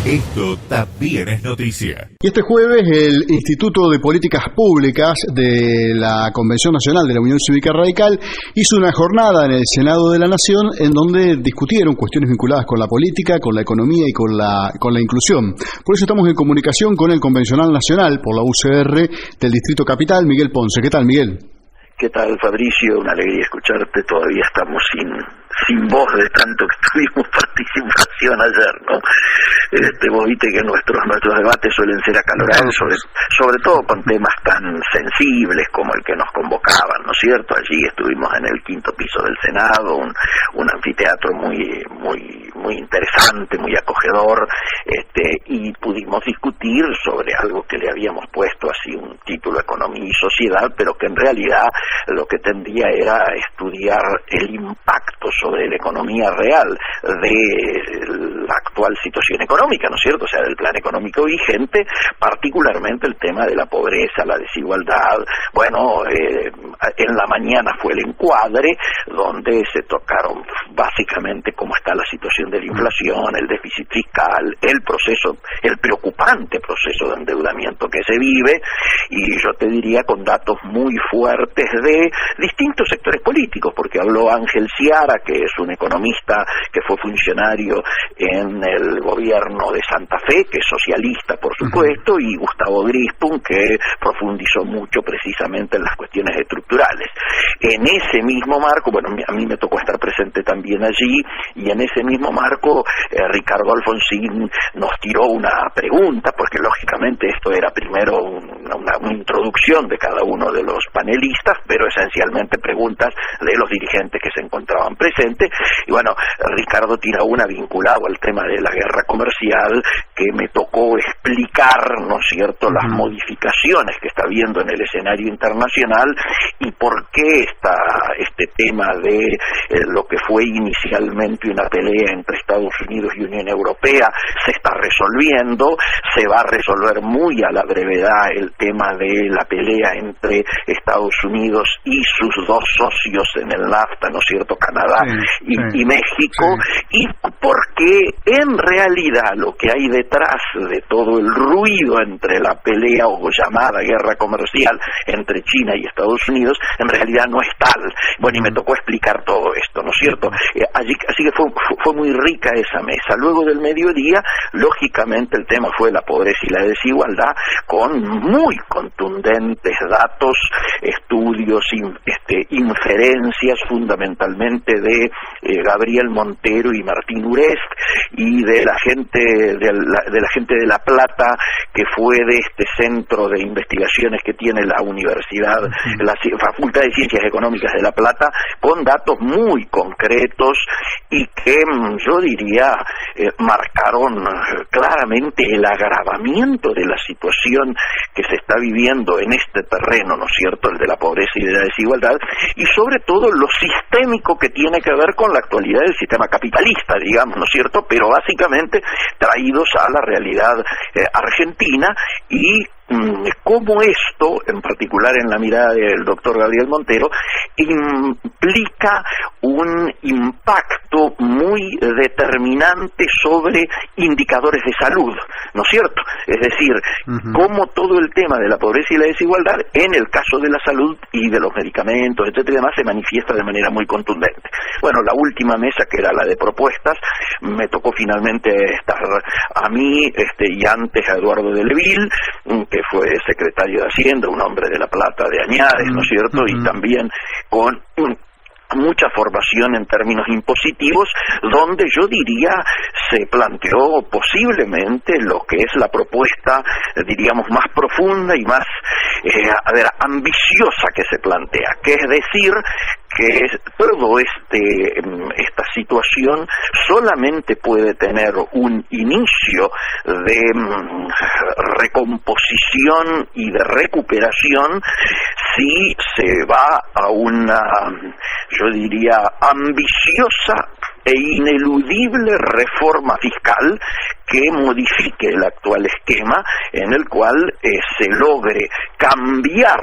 Esto también es noticia. Y este jueves el Instituto de Políticas Públicas de la Convención Nacional de la Unión Cívica Radical hizo una jornada en el Senado de la Nación en donde discutieron cuestiones vinculadas con la política, con la economía y con la inclusión. Por eso estamos en comunicación con el convencional nacional por la UCR del Distrito Capital, Miguel Ponce. ¿Qué tal, Miguel? ¿Qué tal, Fabricio? Una alegría escucharte. Todavía estamos sin voz de tanto que tuvimos participación ayer, ¿no? Vos viste que nuestros debates suelen ser acalorados, sobre todo con temas tan sensibles como el que nos convocaban, ¿no es cierto? Allí estuvimos en el quinto piso del Senado, un anfiteatro muy interesante, muy acogedor, y pudimos discutir sobre algo que le habíamos puesto así un título, Economía y Sociedad, pero que en realidad lo que tendía era estudiar el impacto sobre la economía real de la actual situación económica, ¿no es cierto? O sea, del plan económico vigente, particularmente el tema de la pobreza, la desigualdad. Bueno, en la mañana fue el encuadre, donde se tocaron básicamente cómo está la situación de la inflación, el déficit fiscal, el preocupante proceso de endeudamiento que se vive, y yo te diría con datos muy fuertes de distintos sectores políticos, porque habló Ángel Ciara, que es un economista que fue funcionario en el gobierno de Santa Fe, que es socialista, por supuesto, y Gustavo Grispun, que profundizó mucho precisamente en las cuestiones estructurales. En ese mismo marco, bueno, a mí me tocó estar presente también allí, y en ese mismo marco Ricardo Alfonsín nos tiró una pregunta, porque lógicamente esto era primero una introducción de cada uno de los panelistas, pero esencialmente preguntas de los dirigentes que se encontraban presentes. Y bueno, Ricardo tira una vinculada al tema de la guerra comercial, que me tocó explicar, ¿no es cierto?, las modificaciones que está habiendo en el escenario internacional y por qué este tema de lo que fue inicialmente una pelea entre Estados Unidos y Unión Europea se está resolviendo. Se va a resolver muy a la brevedad el tema de la pelea entre Estados Unidos y sus dos socios en el NAFTA, ¿no es cierto?, Canadá y México, y porque en realidad lo que hay detrás de todo el ruido entre la pelea o llamada guerra comercial entre China y Estados Unidos, en realidad no es tal. Bueno, y me tocó explicar todo esto, ¿no es cierto? Así que fue muy rica esa mesa. Luego del mediodía, lógicamente el tema fue la pobreza y la desigualdad, con muy contundentes datos, estudios, inferencias fundamentalmente de Gabriel Montero y Martín Urest, y de la gente de La Plata, que fue de este centro de investigaciones que tiene la universidad, la Facultad de Ciencias Económicas de La Plata, con datos muy concretos y que yo diría marcaron claramente el agravamiento de la situación que se está viviendo en este terreno, ¿no es cierto?, el de la pobreza y de la desigualdad, y sobre todo lo sistémico que tiene que ver con la actualidad del sistema capitalista, digamos, ¿no es cierto?, pero básicamente traídos a la realidad argentina, y cómo esto, en particular en la mirada del doctor Gabriel Montero, implica un impacto muy determinante sobre indicadores de salud, ¿no es cierto? Es decir, cómo todo el tema de la pobreza y la desigualdad, en el caso de la salud y de los medicamentos, etcétera, y demás, se manifiesta de manera muy contundente. Bueno, la última mesa, que era la de propuestas, me tocó finalmente estar a mí, y antes a Eduardo de Leville, que fue secretario de Hacienda, un hombre de La Plata de Añares, ¿no es cierto?, y también con mucha formación en términos impositivos, donde yo diría se planteó posiblemente lo que es la propuesta, diríamos, más profunda y más ambiciosa que se plantea, que es decir, que todo esta situación solamente puede tener un inicio de recomposición y de recuperación si se va a una, yo diría, ambiciosa e ineludible reforma fiscal que modifique el actual esquema, en el cual se logre cambiar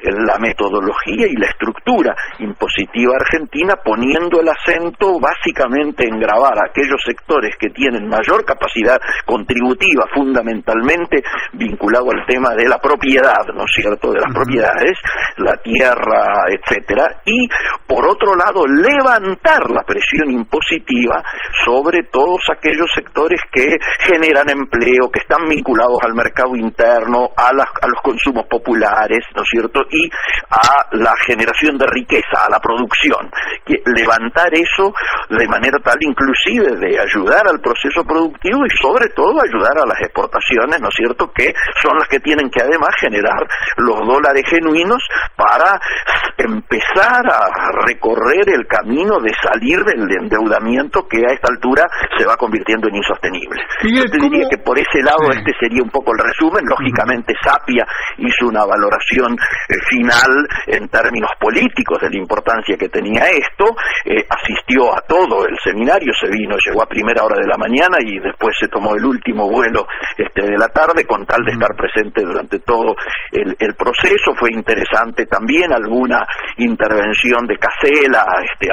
la metodología y la estructura impositiva argentina, poniendo el acento básicamente en gravar a aquellos sectores que tienen mayor capacidad contributiva, fundamentalmente vinculado al tema de la propiedad, ¿no es cierto?, de las propiedades, la tierra, etcétera, y por otro lado levantar la presión impositiva sobre todos aquellos sectores que generan empleo, que están vinculados al mercado interno, a los consumos populares, ¿no es cierto?, y a la generación de riqueza, a la producción. Que levantar eso de manera tal inclusive de ayudar al proceso productivo y sobre todo ayudar a las exportaciones, ¿no es cierto?, que son las que tienen que además generar los dólares genuinos para empezar a recorrer el camino de salir del endeudamiento que a esta altura se va convirtiendo en insostenible. Yo te diría que por ese lado este sería un poco el resumen. Lógicamente Sapia hizo una valoración final en términos políticos de la importancia que tenía esto, asistió a todo el seminario, llegó a primera hora de la mañana y después se tomó el último vuelo de la tarde con tal de estar presente durante todo el proceso. Fue interesante también alguna intervención de Casella,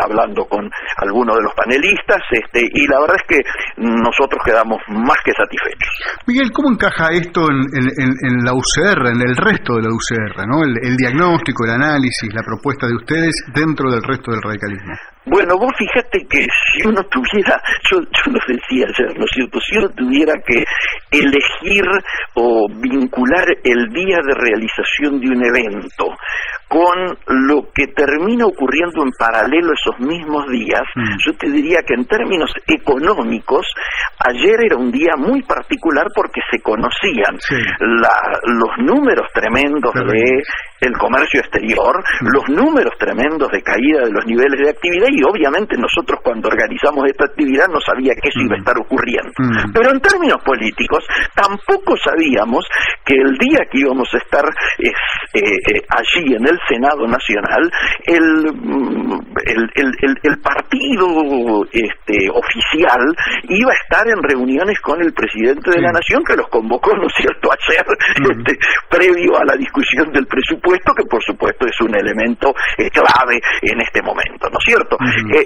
hablando con algunos de los panelistas, y la verdad es que nosotros quedamos más que satisfechos. Miguel, ¿cómo encaja esto en la UCR, en el resto de la UCR, ¿no? El diagnóstico, el análisis, la propuesta de ustedes dentro del resto del radicalismo? Bueno, vos fíjate que si uno tuviera, yo lo decía ayer, ¿no es cierto?, si uno tuviera que elegir o vincular el día de realización de un evento con lo que termina ocurriendo en paralelo esos mismos días, yo te diría que en términos económicos, ayer era un día muy particular porque se conocían los números tremendos de el comercio exterior, los números tremendos de caída de los niveles de actividad, y obviamente nosotros cuando organizamos esta actividad no sabía que eso iba a estar ocurriendo. Pero en términos políticos tampoco sabíamos que el día que íbamos a estar allí en el Senado Nacional, el partido oficial iba a estar en reuniones con el presidente de la Nación, que los convocó, ¿no es cierto?, ayer, previo a la discusión del presupuesto, que por supuesto es un elemento clave en este momento, ¿no es cierto?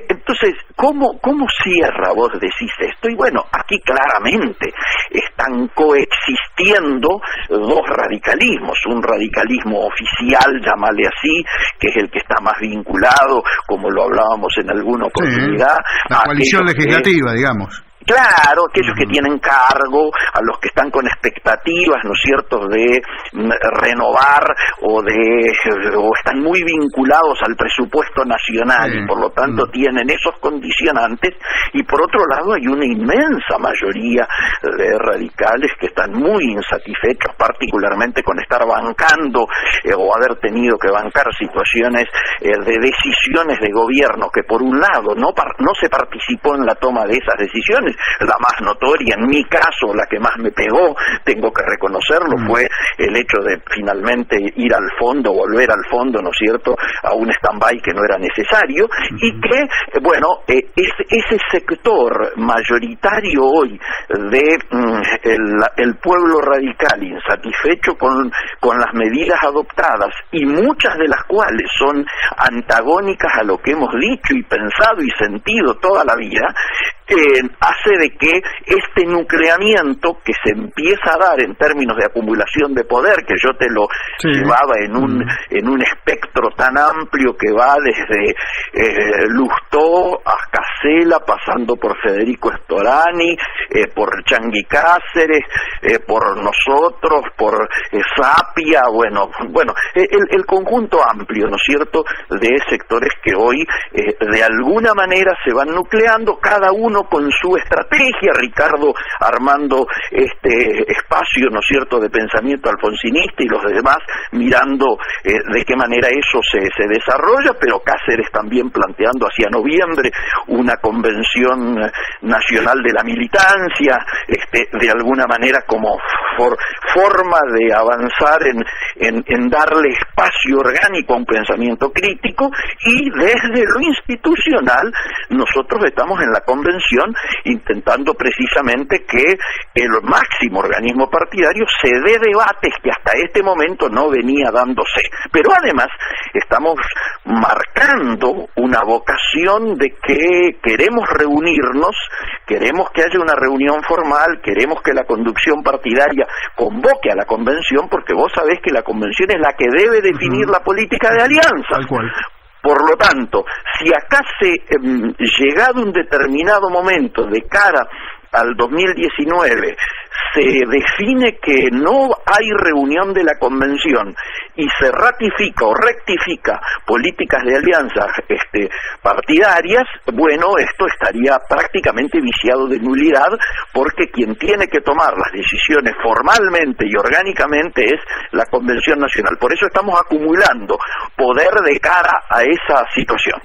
Entonces, ¿cómo cierra, vos decís esto? Y bueno, aquí claramente están coexistiendo dos radicalismos, un radicalismo oficial, llámale así, que es el que está más vinculado, como lo hablábamos en alguna oportunidad, la coalición legislativa, digamos. Claro, aquellos que tienen cargo, a los que están con expectativas, ¿no es cierto?, de renovar o están muy vinculados al presupuesto nacional y por lo tanto tienen esos condicionantes, y por otro lado hay una inmensa mayoría de radicales que están muy insatisfechos, particularmente con estar bancando o haber tenido que bancar situaciones de decisiones de gobierno que por un lado no se participó en la toma de esas decisiones. La más notoria, en mi caso, la que más me pegó, tengo que reconocerlo, fue el hecho de finalmente ir al fondo, volver al fondo, ¿no es cierto?, a un stand-by que no era necesario, y que, bueno, ese sector mayoritario hoy de el pueblo radical insatisfecho con las medidas adoptadas, y muchas de las cuales son antagónicas a lo que hemos dicho y pensado y sentido toda la vida, hace de que este nucleamiento que se empieza a dar en términos de acumulación de poder, que yo te lo llevaba en un espectro tan amplio que va desde Lustó a Casella, pasando por Federico Storani, por Changuí Cáceres, por nosotros, por Sapia, bueno, el conjunto amplio, ¿no es cierto?, de sectores que hoy de alguna manera se van nucleando, cada uno con su estrategia, Ricardo armando este espacio, ¿no es cierto?, de pensamiento alfonsinista, y los demás mirando de qué manera eso se desarrolla, pero Cáceres también planteando hacia noviembre una convención nacional de la militancia, de alguna manera como forma de avanzar en darle espacio orgánico a un pensamiento crítico, y desde lo institucional nosotros estamos en la convención convención, intentando precisamente que el máximo organismo partidario se dé debates que hasta este momento no venía dándose. Pero además estamos marcando una vocación de que queremos reunirnos, queremos que haya una reunión formal, queremos que la conducción partidaria convoque a la convención, porque vos sabés que la convención es la que debe definir la política de alianza. Tal cual. Por lo tanto, si acá llegado un determinado momento de cara al 2019 se define que no hay reunión de la convención y se ratifica o rectifica políticas de alianzas partidarias, bueno, esto estaría prácticamente viciado de nulidad, porque quien tiene que tomar las decisiones formalmente y orgánicamente es la Convención Nacional. Por eso estamos acumulando poder de cara a esa situación.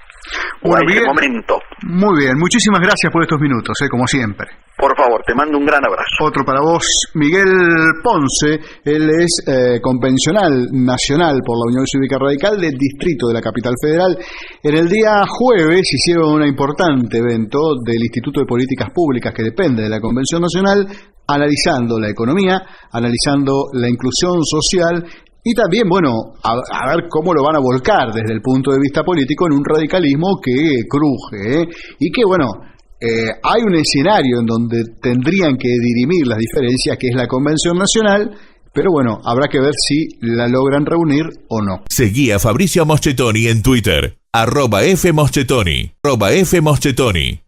Bueno, en ese momento. Muy bien, muchísimas gracias por estos minutos, como siempre. Por favor, te mando un gran abrazo. Otro para vos, Miguel Ponce. Él es convencional nacional por la Unión Cívica Radical del Distrito de la Capital Federal. En el día jueves hicieron un importante evento del Instituto de Políticas Públicas, que depende de la Convención Nacional, analizando la economía, analizando la inclusión social y también, bueno, a ver cómo lo van a volcar desde el punto de vista político en un radicalismo que cruje, y que, bueno, hay un escenario en donde tendrían que dirimir las diferencias, que es la Convención Nacional, pero bueno, habrá que ver si la logran reunir o no. Seguí a Fabricio Moschetoni en Twitter, @fmoschetoni, @fmoschetoni.